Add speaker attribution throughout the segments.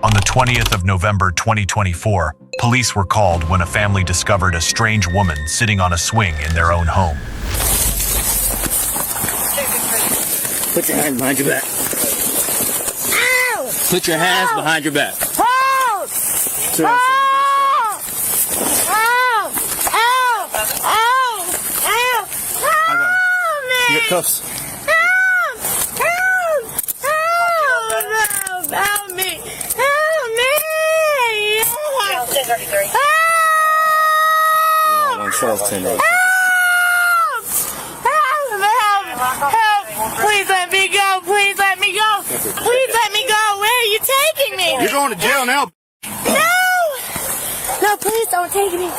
Speaker 1: On the 20th of November 2024, police were called when a family discovered a strange woman sitting on a swing in their own home.
Speaker 2: Put your hands behind your back.
Speaker 3: Ow!
Speaker 2: Put your hands behind your back.
Speaker 3: Help! Help! Ow! Ow! Ow! Ow! Help me!
Speaker 2: You got cuffs.
Speaker 3: Help! Help! Help! Help me! Help me! Help! Help! Please let me go! Please let me go! Please let me go! Where are you taking me?
Speaker 2: You're going to jail now.
Speaker 3: No! No, please don't take me.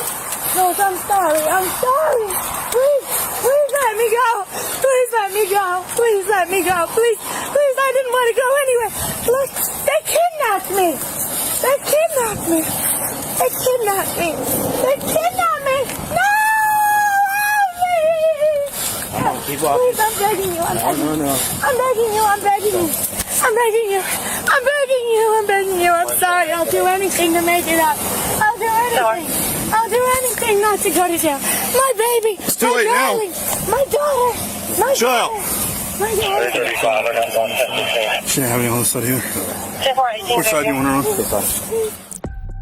Speaker 3: No, I'm sorry. I'm sorry. Please let me go. Please let me go. Please let me go. Please, I didn't want to go anywhere. Look, they kidnapped me. They kidnapped me. They kidnapped me. They kidnapped me. No! Help me! Please, I'm begging you. I'm begging you. I'm begging you. I'm begging you. I'm begging you. I'm begging you. I'm begging you. I'm sorry. I'll do anything to make it up. I'll do anything. I'll do anything not to go to jail. My baby.
Speaker 2: It's too late now.
Speaker 3: My daughter. My
Speaker 2: Chill out.
Speaker 3: daughter. My daughter.
Speaker 2: Shouldn't have any on this side here. Which side do you want her on?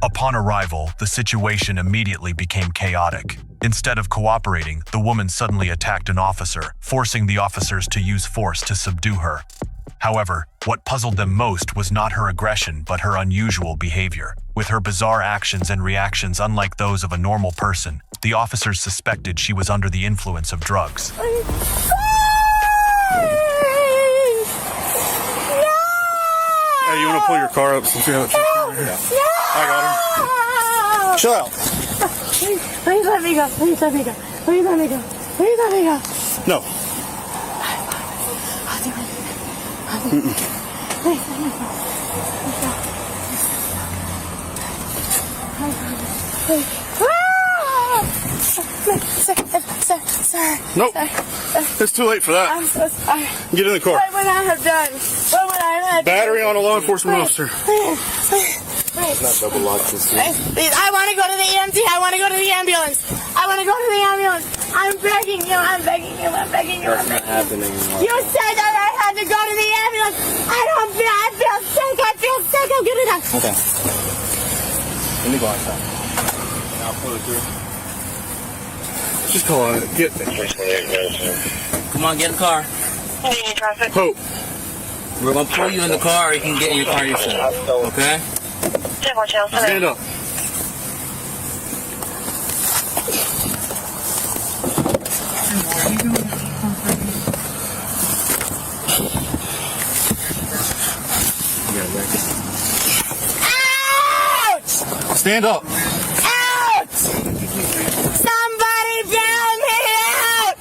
Speaker 1: Upon arrival, the situation immediately became chaotic. Instead of cooperating, the woman suddenly attacked an officer, forcing the officers to use force to subdue her. However, what puzzled them most was not her aggression but her unusual behavior. With her bizarre actions and reactions unlike those of a normal person, the officers suspected she was under the influence of drugs.
Speaker 3: No!
Speaker 2: Hey, you want to pull your car up since you have it?
Speaker 3: No!
Speaker 2: I got her. Chill out.
Speaker 3: Please let me go. Please let me go. Please let me go. Please let me go.
Speaker 2: No.
Speaker 3: I'll do it. Please let me go. Please. Sir.
Speaker 2: Nope. It's too late for that.
Speaker 3: I'm so sorry.
Speaker 2: Get in the car.
Speaker 3: What would I have done? What would I have done?
Speaker 2: Battery on a law enforcement officer.
Speaker 3: Please.
Speaker 2: Not double locked this
Speaker 3: Please, I want to go to the EMT. I want to go to the ambulance. I want to go to the ambulance. I'm begging you. I'm begging you. I'm begging you. I'm begging you. You said that I had to go to the ambulance. I feel sick. I feel sick. I'll get it out.
Speaker 2: Okay. Let me go outside. I'll pull it through. Just call on it. Get.
Speaker 4: Come on, get in the car.
Speaker 2: Hope.
Speaker 4: We're gonna pull you in the car. You can get in your car yourself. Okay?
Speaker 2: Stand up.
Speaker 3: Ouch!
Speaker 2: Stand up.
Speaker 3: Ouch! Somebody bail me out!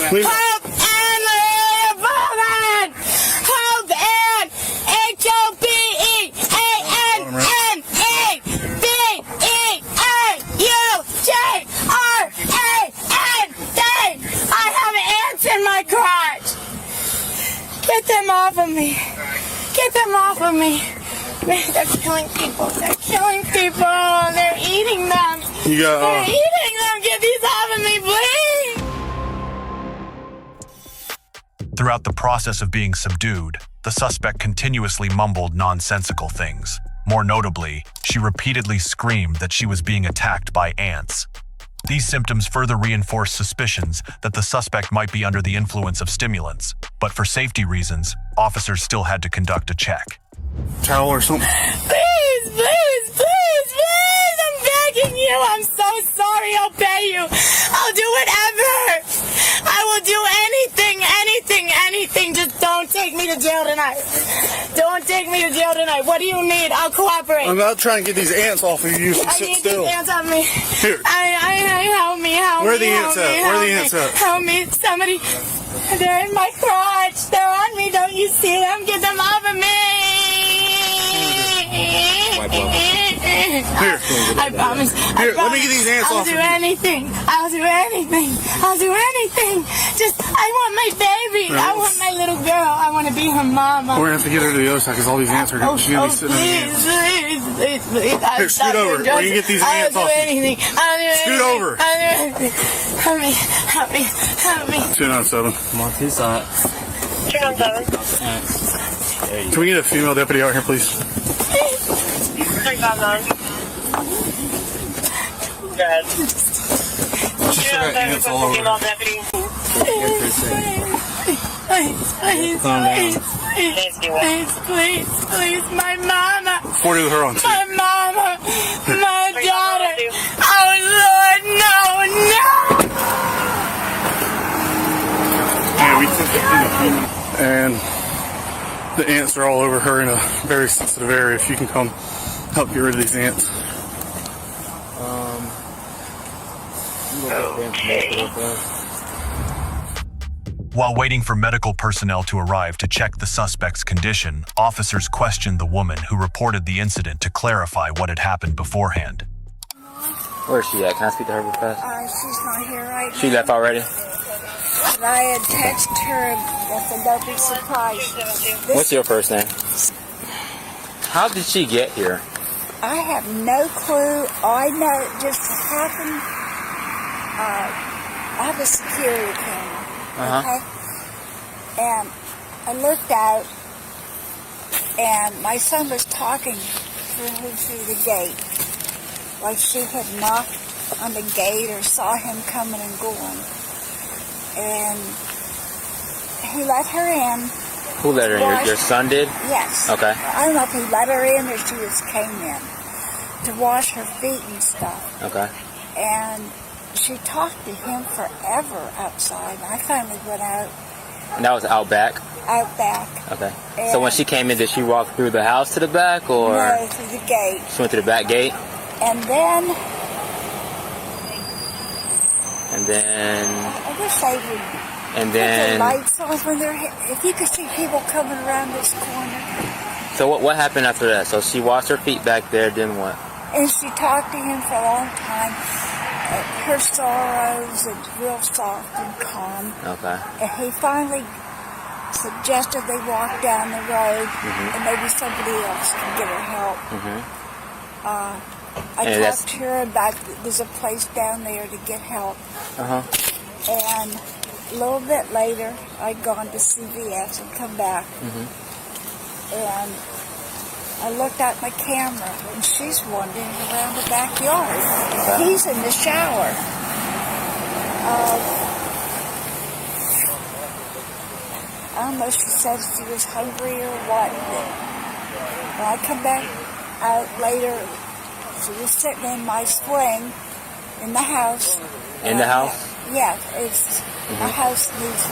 Speaker 2: Please.
Speaker 3: Help and Lebanon! Help and HOPEANNEBEUJRAND! I have ants in my crotch! Get them off of me! Get them off of me! They're killing people! They're killing people! They're eating them! They're eating them! Get these off of me, please!
Speaker 1: Throughout the process of being subdued, the suspect continuously mumbled nonsensical things. More notably, she repeatedly screamed that she was being attacked by ants. These symptoms further reinforced suspicions that the suspect might be under the influence of stimulants, but for safety reasons, officers still had to conduct a check.
Speaker 2: Towel or something.
Speaker 3: Please! I'm begging you! I'm so sorry! I'll pay you! I'll do whatever! I will do anything! Just don't take me to jail tonight! Don't take me to jail tonight! What do you need? I'll cooperate!
Speaker 2: I'm about trying to get these ants off of you. You
Speaker 3: I
Speaker 2: sit
Speaker 3: need
Speaker 2: still.
Speaker 3: these ants off me!
Speaker 2: Here.
Speaker 3: Help me!
Speaker 2: Where are the ants at? Where are the ants at?
Speaker 3: Help me! Somebody! They're in my crotch! They're on me! Don't you see them? Get them off of me! I promise.
Speaker 2: Here, let me get these ants off of you.
Speaker 3: I'll do anything. I'll do anything. I'll do anything. Just, I want my baby. I want my little girl. I want to be her mama.
Speaker 2: We're going to have to get her to the other side because all these ants are she's going to be sitting
Speaker 3: please, please, please.
Speaker 2: Here, scoot over. Or you can get these ants off you.
Speaker 3: I'll do anything.
Speaker 2: Scoot over.
Speaker 3: I'll do anything. Help me. Help me. Help me.
Speaker 2: 297.
Speaker 4: I'm on his side.
Speaker 3: 297.
Speaker 2: Can we get a female deputy out here, please?
Speaker 3: 359.
Speaker 2: Good. She's got ants all over.
Speaker 3: Please, my mama.
Speaker 2: 40 with her on.
Speaker 3: My mama, my daughter. Oh, Lord, no.
Speaker 2: Yeah, we took it. And the ants are all over her in a very sensitive area. If you can come help get rid of these ants.
Speaker 1: While waiting for medical personnel to arrive to check the suspect's condition, officers questioned the woman who reported the incident to clarify what had happened beforehand.
Speaker 4: Where is she at? Can I speak to her real fast?
Speaker 3: She's not here right now.
Speaker 4: She left already?
Speaker 3: But I had texted her. That's a lovely surprise.
Speaker 4: What's your first name? How did she get here?
Speaker 3: I have no clue. I know it just happened. I have a security camera. Okay? And I looked out, and my son was talking through the gate. Like she had knocked on the gate or saw him coming and going. And he let her in.
Speaker 4: Who let her in? Your son did?
Speaker 3: Yes.
Speaker 4: Okay.
Speaker 3: I don't know if he let her in or she just came in to wash her feet and stuff.
Speaker 4: Okay.
Speaker 3: And she talked to him forever outside. I finally went out.
Speaker 4: And that was out back?
Speaker 3: Out back.
Speaker 4: Okay.
Speaker 3: And
Speaker 4: So when she came in, did she walk through the house to the back, or?
Speaker 3: No, through the gate.
Speaker 4: She went to the back gate?
Speaker 3: And then
Speaker 4: I
Speaker 3: wish they would
Speaker 4: and
Speaker 3: put the
Speaker 4: then,
Speaker 3: lights on when they're. If you could see people coming around this corner.
Speaker 4: so what happened after that? So she washed her feet back there, then what?
Speaker 3: And she talked to him for a long time. Her sorrows and real soft and calm.
Speaker 4: Okay.
Speaker 3: And he finally suggested they walk down the road and maybe somebody else can get her help. I talked to her about there's a place down there to get help. And a little bit later, I'd gone to CVS and come back. And I looked at my camera, and she's wandering around the backyard. He's in the shower. I don't know if she said she was hungry or what. But when I come back out later, she was sitting in my swing in the house.
Speaker 4: In the house?
Speaker 3: Yeah, it's my house needs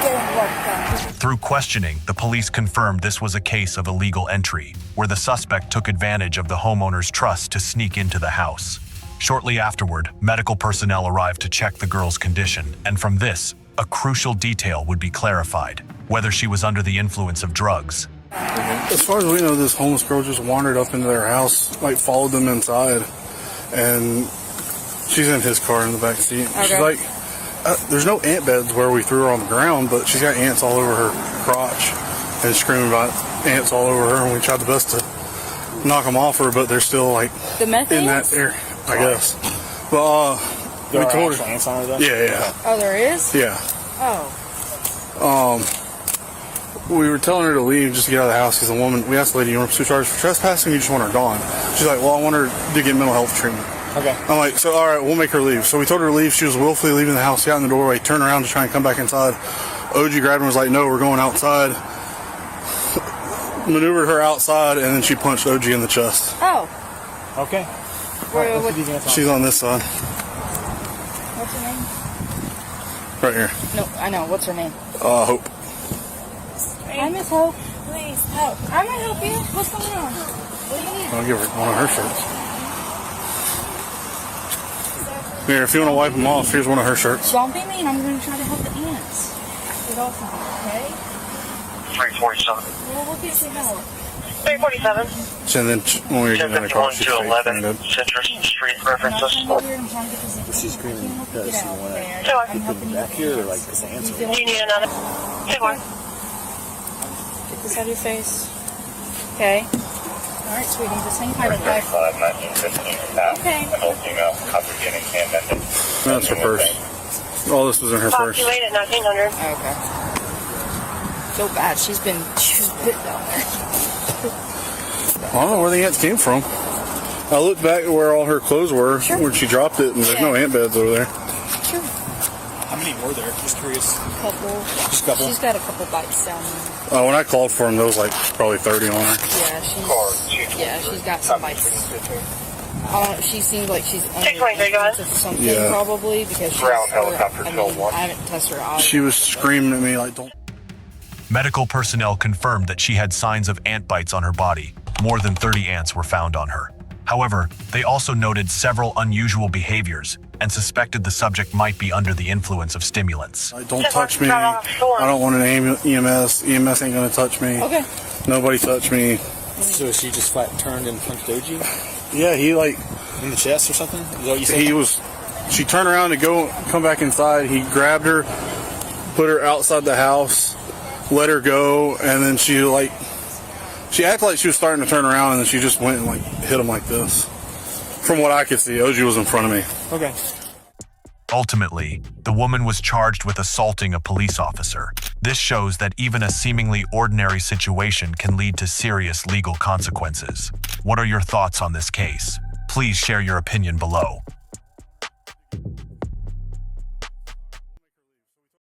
Speaker 3: getting work done.
Speaker 1: Through questioning, the police confirmed this was a case of illegal entry, where the suspect took advantage of the homeowner's trust to sneak into the house. Shortly afterward, medical personnel arrived to check the girl's condition, and from this, a crucial detail would be clarified: whether she was under the influence of drugs.
Speaker 2: As far as we know, this homeless girl just wandered up into their house, like followed them inside, and she's in his car in the back seat. Okay. She's like, there's no ant beds where we threw her on the ground, but she's got ants all over her crotch and screaming about ants all over her, and we tried the best to knock them off her, but they're still like
Speaker 3: in
Speaker 2: that area, I guess. But we told her.
Speaker 5: Ants on her though?
Speaker 2: Yeah.
Speaker 3: Oh, there is?
Speaker 2: Yeah.
Speaker 3: Oh.
Speaker 2: We were telling her to leave just to get out of the house because the woman, we asked the lady, you want to pursue charges for trespassing, or you just want her gone? She's like, well, I want her to get mental health treatment.
Speaker 5: Okay.
Speaker 2: I'm like, so all right, we'll make her leave. So we told her to leave. She was willfully leaving the house, got in the doorway, turned around to try and come back inside. OG grabbed her and was like, no, we're going outside. Maneuvered her outside, and then she punched OG in the chest.
Speaker 3: Oh.
Speaker 5: Okay.
Speaker 2: She's on this side.
Speaker 3: What's her name?
Speaker 2: Right here.
Speaker 3: No, I know. What's her name?
Speaker 2: Hope.
Speaker 3: Hi, Miss Hope. Please, help. I'm going to help you. What's going on? What do you need?
Speaker 2: I'll give her one of her shirts. Here, if you want to wipe them off, here's one of her shirts.
Speaker 3: Don't be mean. I'm going to try to help the ants. Get off of them, okay?
Speaker 6: 347.
Speaker 3: Well, we'll get you help. 347.
Speaker 2: And then when we were getting in the car, she
Speaker 5: 11 Citrus Street references.
Speaker 6: She's screaming because she wanted
Speaker 3: Sure.
Speaker 6: to put me back here, or like, because the answer.
Speaker 3: Do you need another? Sure.
Speaker 7: Get this out of your face. Okay. All right, sweetie, just hang tight, okay?
Speaker 5: 1915
Speaker 7: Okay.
Speaker 5: An old female, copper getting hand ended.
Speaker 2: That's her purse. All this was in her purse.
Speaker 3: Populate at 1900.
Speaker 7: Okay. So bad. She's bit down there.
Speaker 2: I don't know where the ants came from. I looked back at where all her clothes were, where she dropped it, and there's no ant beds over there.
Speaker 7: Sure.
Speaker 6: How many were there? Just curious.
Speaker 7: Couple.
Speaker 6: Just a couple?
Speaker 7: She's got a couple bites down there.
Speaker 2: When I called for them, there was like probably 30 on her.
Speaker 7: Yeah, she's got some bites. She seems like she's under
Speaker 3: 623, go ahead.
Speaker 7: something probably because she's.
Speaker 5: Ground helicopter
Speaker 7: I
Speaker 5: Phil
Speaker 7: mean,
Speaker 5: 1.
Speaker 7: I haven't tested her eyes.
Speaker 2: She was screaming at me like, "Don't."
Speaker 1: Medical personnel confirmed that she had signs of ant bites on her body. More than 30 ants were found on her. However, they also noted several unusual behaviors and suspected the subject might be under the influence of stimulants.
Speaker 2: Like, don't touch me. I don't want an EMS. EMS ain't gonna touch me.
Speaker 7: Okay.
Speaker 2: Nobody touch me.
Speaker 6: So she just flat turned and punched Oji
Speaker 2: Yeah, he like
Speaker 6: in the chest or something? Is that what you said?
Speaker 2: he was. She turned around to come back inside. He grabbed her, put her outside the house, let her go, and then she acted like she was starting to turn around, and then she just went and like hit him like this. From what I could see, Oji was in front of me.
Speaker 6: Okay.
Speaker 1: Ultimately, the woman was charged with assaulting a police officer. This shows that even a seemingly ordinary situation can lead to serious legal consequences. What are your thoughts on this case? Please share your opinion below.